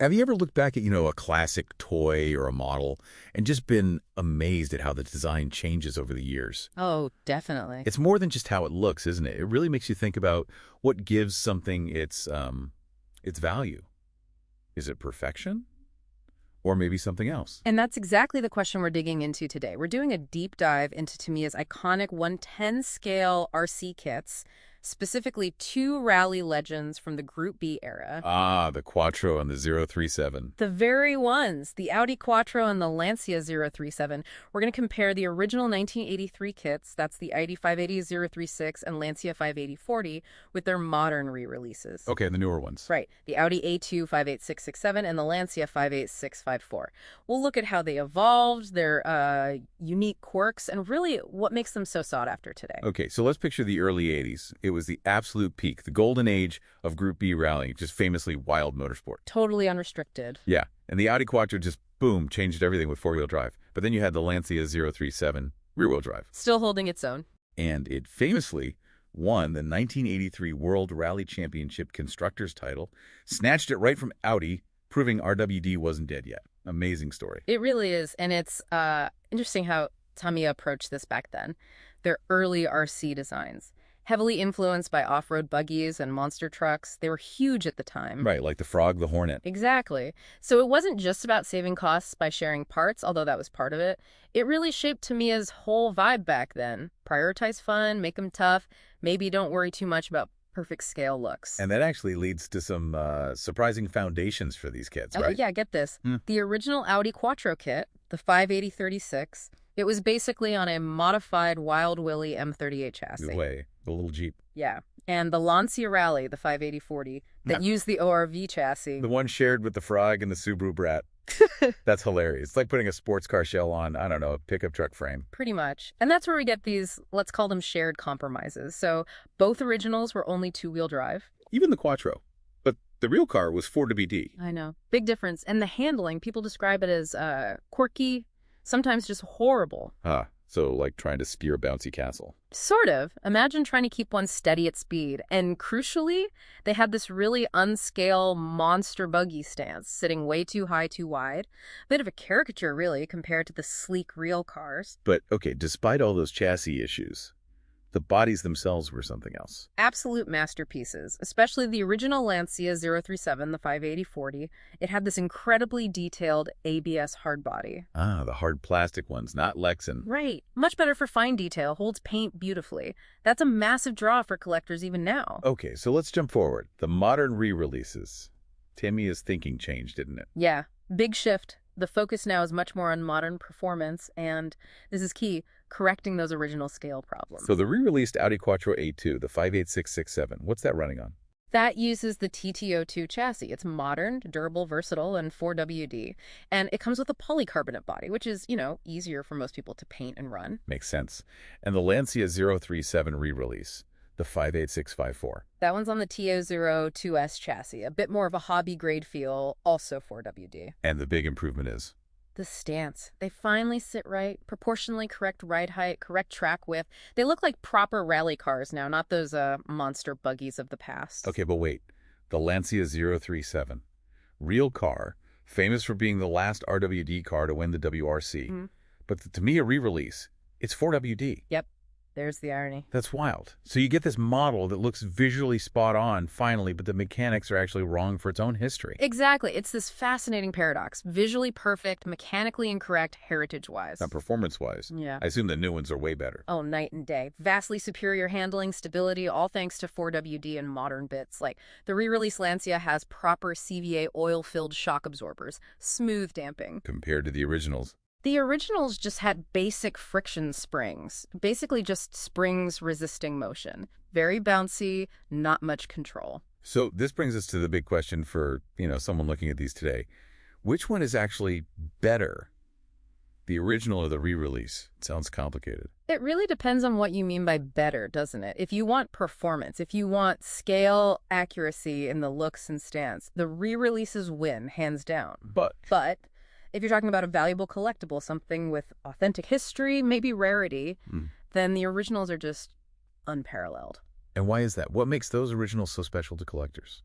Have you ever looked back at, a classic toy or a model and just been amazed at how the design changes over the years? Oh, definitely. It's more than just how it looks, isn't it? It really makes you think about what gives something its value. Is it perfection? Or maybe something else? And that's exactly the question we're digging into today. We're doing a deep dive into Tamiya's iconic 110 scale RC kits, specifically two rally legends from the Group B era. Ah, the Quattro and the 037. The very ones, the Audi Quattro and the Lancia 037. We're going to compare the original 1983 kits, that's the Audi 580 036 and Lancia 580-40, with their modern re-releases. Okay, the newer ones. Right, the Audi A2 58667 and the Lancia 58654. We'll look at how they evolved, their unique quirks, and really what makes them so sought after today. Okay, so let's picture the early 80s. It was the absolute peak, the golden age of Group B rallying, just famously wild motorsport. Totally unrestricted. Yeah, and the Audi Quattro just, boom, changed everything with four-wheel drive. But then you had the Lancia 037 rear-wheel drive. Still holding its own. And it famously won the 1983 World Rally Championship Constructors title, snatched it right from Audi, proving RWD wasn't dead yet. Amazing story. It really is, and it's interesting how Tamiya approached this back then. Their early RC designs. Heavily influenced by off-road buggies and monster trucks, they were huge at the time. Right, like the Frog, the Hornet. Exactly. So it wasn't just about saving costs by sharing parts, although that was part of it. It really shaped Tamiya's whole vibe back then. Prioritize fun, make them tough, maybe don't worry too much about perfect scale looks. And that actually leads to some surprising foundations for these kits, right? Yeah, get this. The original Audi Quattro kit, the 580-36, it was basically on a modified Wild Willy M38 chassis. The way, the little Jeep. Yeah. And the Lancia Rally, the 580-40, that used the ORV chassis. The one shared with the Frog and the Subaru Brat. That's hilarious. It's like putting a sports car shell on, I don't know, a pickup truck frame. Pretty much. And that's where we get these, let's call them shared compromises. So both originals were only two-wheel drive. Even the Quattro. But the real car was 4WD. I know. Big difference. And the handling, people describe it as quirky, sometimes just horrible. Ah, so like trying to steer a bouncy castle. Sort of. Imagine trying to keep one steady at speed. And crucially, they had this really unscale monster buggy stance, sitting way too high, too wide. Bit of a caricature, really, compared to the sleek real cars. But, okay, despite all those chassis issues, the bodies themselves were something else. Absolute masterpieces, especially the original Lancia 037, the 580-40. It had this incredibly detailed ABS hard body. Ah, the hard plastic ones, not Lexan. Right. Much better for fine detail, holds paint beautifully. That's a massive draw for collectors even now. Okay, so let's jump forward. The modern re-releases. Tamiya's thinking changed, didn't it? Yeah, big shift. The focus now is much more on modern performance, and this is key, correcting those original scale problems. So the re-released Audi Quattro A2, the 58667, what's that running on? That uses the TT02 chassis. It's modern, durable, versatile, and 4WD. And it comes with a polycarbonate body, which is, easier for most people to paint and run. Makes sense. And the Lancia 037 re-release, the 58654. That one's on the TO02S chassis, a bit more of a hobby-grade feel, also 4WD. And the big improvement is? The stance. They finally sit right, proportionally correct ride height, correct track width. They look like proper rally cars now, not those monster buggies of the past. Okay, but wait. The Lancia 037. Real car, famous for being the last RWD car to win the WRC. But the Tamiya re-release, it's 4WD. Yep. There's the irony. That's wild. So you get this model that looks visually spot on, finally, but the mechanics are actually wrong for its own history. Exactly. It's this fascinating paradox. Visually perfect, mechanically incorrect, heritage-wise. Not performance-wise. Yeah. I assume the new ones are way better. Oh, night and day. Vastly superior handling, stability, all thanks to 4WD and modern bits. Like, the re-release Lancia has proper CVA oil-filled shock absorbers, smooth damping. Compared to the originals. The originals just had basic friction springs, basically just springs resisting motion. Very bouncy, not much control. So this brings us to the big question for, someone looking at these today. Which one is actually better? The original or the re-release? It sounds complicated. It really depends on what you mean by better, doesn't it? If you want performance, if you want scale accuracy in the looks and stance, the re-releases win, hands down. But if you're talking about a valuable collectible, something with authentic history, maybe rarity, then the originals are just unparalleled. And why is that? What makes those originals so special to collectors?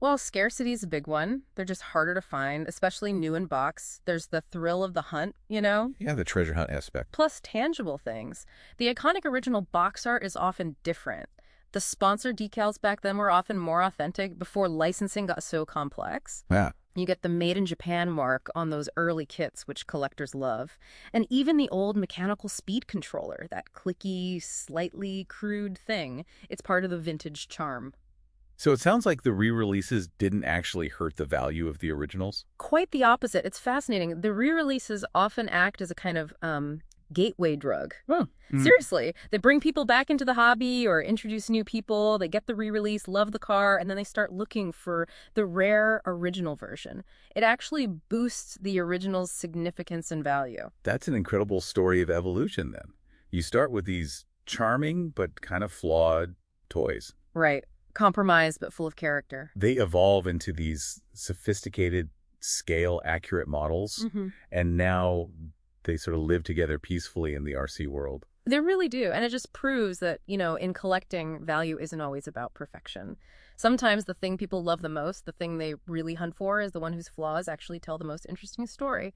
Well, scarcity is a big one. They're just harder to find, especially new in box. There's the thrill of the hunt. Yeah, the treasure hunt aspect. Plus tangible things. The iconic original box art is often different. The sponsor decals back then were often more authentic before licensing got so complex. Yeah. You get the Made in Japan mark on those early kits, which collectors love. And even the old mechanical speed controller, that clicky, slightly crude thing, it's part of the vintage charm. So it sounds like the re-releases didn't actually hurt the value of the originals. Quite the opposite. It's fascinating. The re-releases often act as a kind of gateway drug. Oh. Seriously, they bring people back into the hobby or introduce new people. They get the re-release, love the car, and then they start looking for the rare original version. It actually boosts the original's significance and value. That's an incredible story of evolution then. You start with these charming but kind of flawed toys. Right. Compromised but full of character. They evolve into these sophisticated, scale-accurate models, and now they sort of live together peacefully in the RC world. They really do. And it just proves that, in collecting, value isn't always about perfection. Sometimes the thing people love the most, the thing they really hunt for, is the one whose flaws actually tell the most interesting story.